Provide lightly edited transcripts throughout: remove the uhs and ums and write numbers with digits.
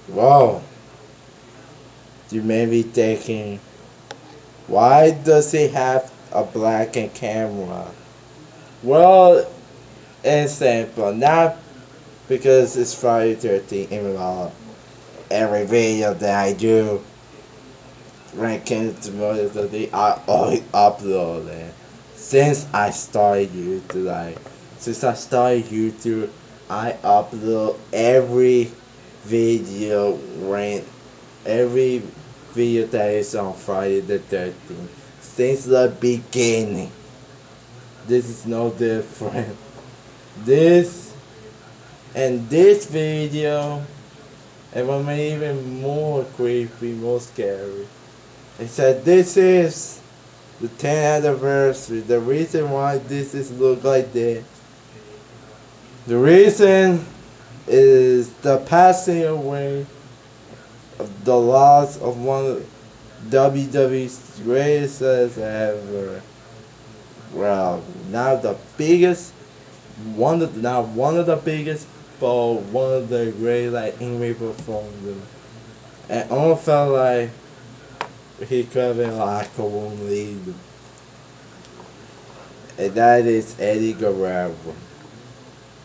Whoa, you may be thinking, why does he have a black and camera? Well, it's simple. Not because it's Friday 13th, even though every video that I do when it came to Friday 13th, I always upload it. Since I started YouTube, I upload video when every video that is on Friday the 13th. Since the beginning. This is no different. This and this video, it will make even more creepy, more scary. It said this is the 10th anniversary. The reason why this is look like this. The reason is the passing away of the loss of one of WWE's greatest ever. Well, not the biggest, not one of the biggest, but one of the great like in-ring performers. And almost felt like he could have been like a woman leader. And that is Eddie Guerrero.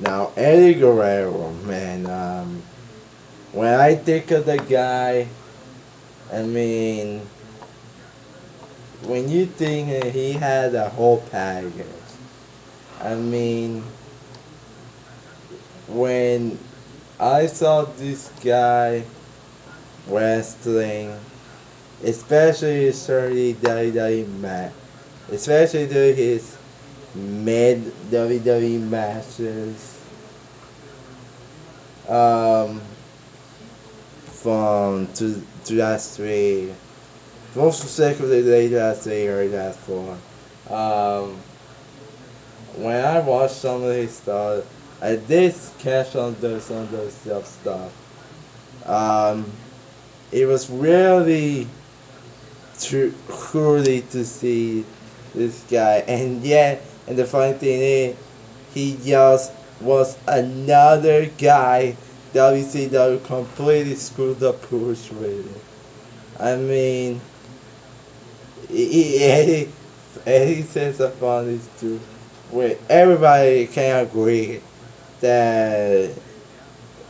Now Eddie Guerrero, man, when I think of the guy, I mean, when you think that he had a whole package, I mean, when I saw this guy wrestling, especially his early WWE match, especially during his mid WWE matches, um, from 2003, most specifically late 2003 or 2004. Um, when I watched some of his stuff, I did catch on some of those stuff. Um, it was really truly to see this guy, and yet, and the funny thing is, he just was another guy WCW completely screwed the push with it. I mean, he says the funniest too. Where everybody can agree that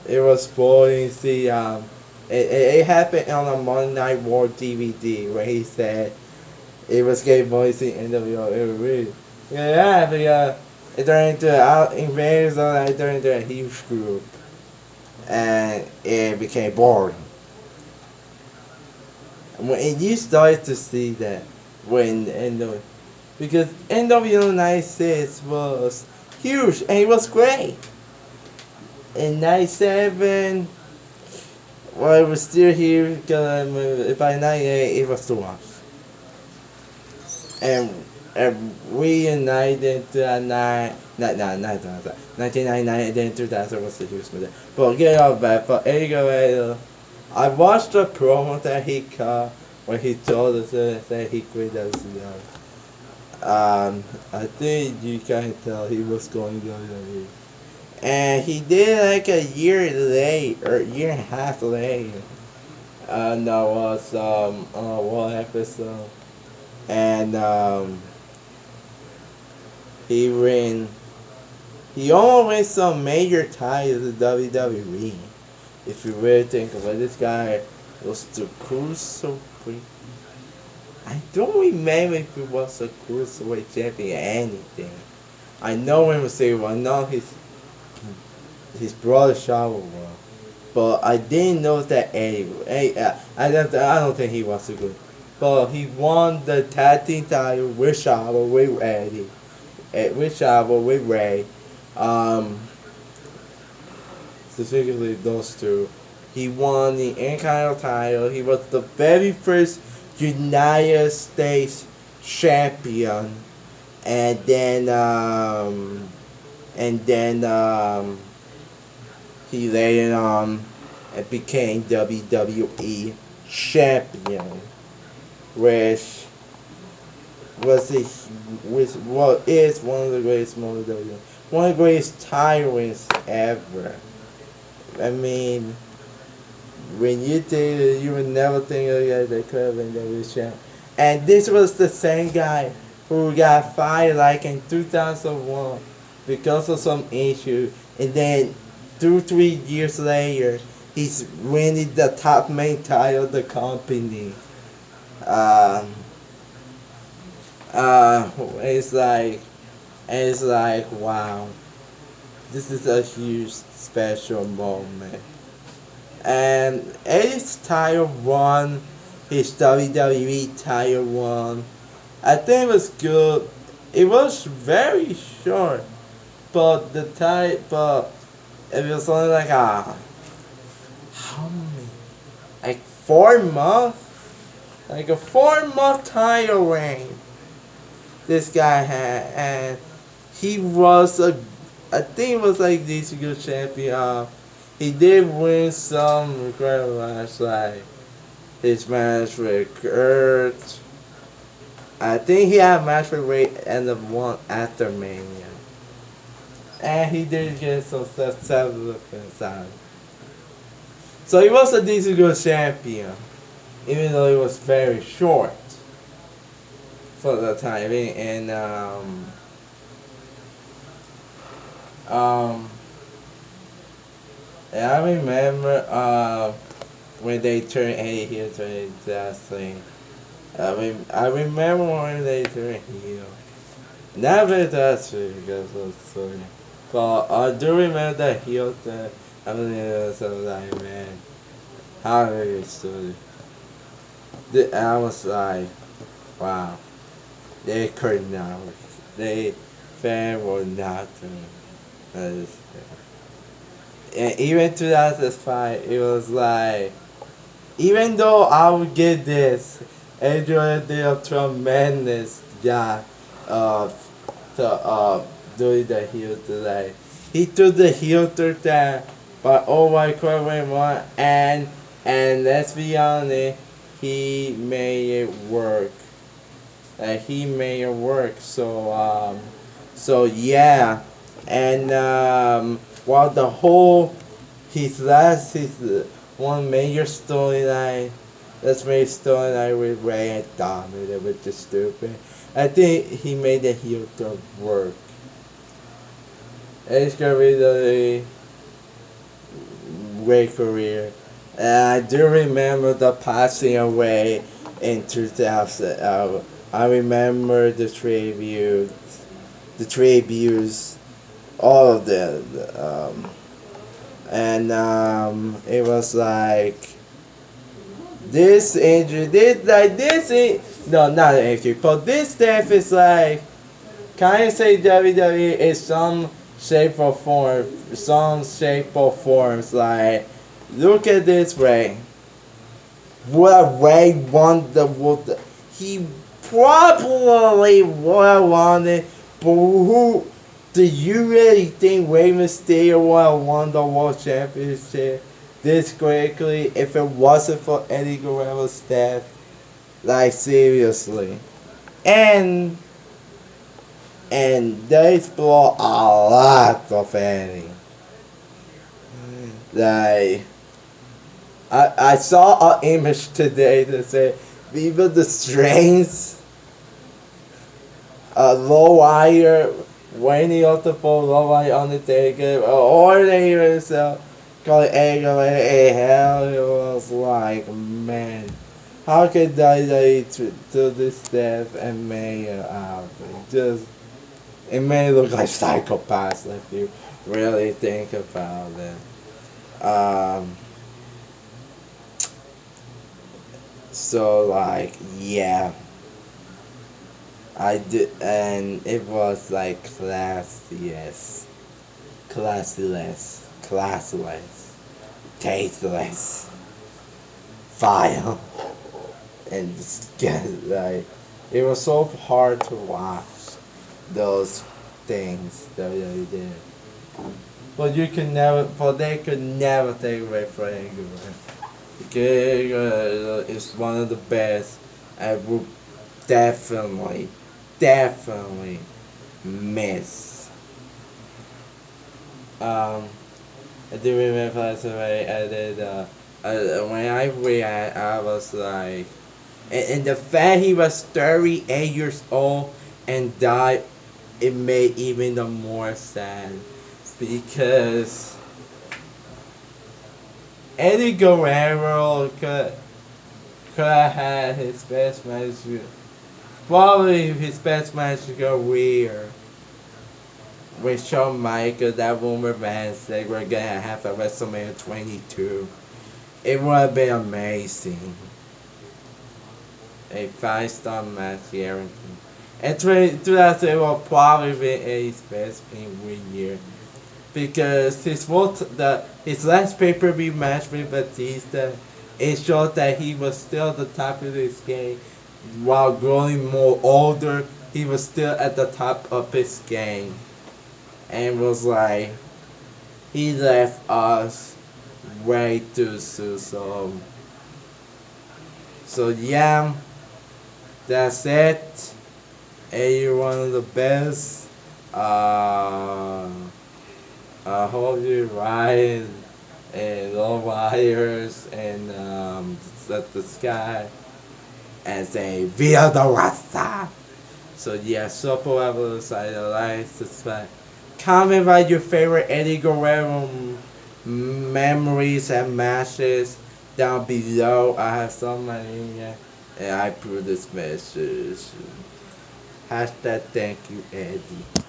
it was boring. See, it happened on a Monday Night War DVD where he said it was getting voicing NWO. It was really, yeah, because it turned into out invaders and it turned into a huge group, and it became boring. When you start to see that when NWO, because NWO 96 was huge and it was great. In 97, well, it was still here because by 98 it was too much. And, and reunited to 1999 and then 2000 was the huge mistake. But get off that, but anyway, I watched the promo that he cut when he told us that he quit WCW. I think you can tell he was going to WWE. And he did like a year late, or a year and a half late. And that was, one episode. And, he ran, he almost won some major titles in WWE. If you really think about it, this guy was the cruiserweight. I don't remember if he was a cruiserweight champion or anything. I know him was saying, I know his brother Shower was, but I didn't know that Eddie. I don't think he was a good, but he won the tag team title with Shower with Eddie, with Shower with Ray. Um, Specifically those two. He won the Intercontinental title. He was the very first United States champion, and then and then he later on became WWE champion, which what is one of the greatest moments of WWE, one of the greatest tyrants ever. I mean, when you think that you would never think that they could have been the champ. And this was the same guy who got fired like in 2001 because of some issue, and then 2 3 years later he's winning the top main title of the company. Um, uh, it's like it's like wow, this is a huge special moment. And his title run, his WWE title run, I think it was good. It was very short, but but it was only like how many, like 4 months, like a 4 month title reign this guy had, and he was a, I think it was like this good champion. He did win some incredible match, like his match with Kurt. I think he had a match with Ray and the one after Mania. And he did get some several inside. So he was a decent good champion, even though he was very short for the time being. And um, and I remember when they turned 80 here to that thing. I remember when they turned heel. Never that's true because it was funny. But I do remember that heel thing. I was like, man, how did it stood? I was like, wow, they could not. They fan were not doing. And even 2005, it was like, even though I would get this, Adrian did a tremendous job of doing the heel today. He took the heel to that, but oh my god, and let's be honest, he made it work. He made it work. So yeah, and while the whole his one major storyline, that's major storyline with Ray and Dominic, which is stupid. I think he made the heel turn work. It's gonna be the great career. And I do remember the passing away in 2000. I remember the tributes, all of them. And it was like this injury, no, not an injury, but this death is like, can I say WWE is some shape or forms like, look at this Ray. What Ray won he probably would have won it, but who do you really think Rey Mysterio would have won the World Championship this quickly if it wasn't for Eddie Guerrero's death? Like seriously. And they explore a lot of Eddie. Like I saw an image today that said Viva the Strains, low wire, Wayne Ultimate, low wire Undertaker, or they even call it A hell, it was like, man, how could they do this death and make it out? It may look like psychopaths if you really think about it. So like, yeah, I did, and it was like classless, tasteless, vile, and just like, it was so hard to watch those things that they did. But they could never take away from Edgar. Guerrero is one of the best. I will definitely miss. I do remember last night I did When I read, I was like, and the fact he was 38 years old and died, it made even the more sad because Eddie Guerrero could have had his best match, probably his best match career with Shawn Michaels, that woman match they were gonna have at WrestleMania 22. It would have been amazing. A 5-star match guaranteed. And 2020 will probably be Eddie's best win year because his last pay-per-view match with Batista, it showed that he was still at the top of his game while growing more older. He was still at the top of his game, and was like he left us way too soon. So yeah, that's it. Eddie one of the best. I hope you ride and low wires and at the sky and say Via the RAZA. So yeah, super level side like subscribe. Comment about your favorite Eddie Guerrero memories and matches down below. I have so many and I put this message. Hashtag thank you Eddie.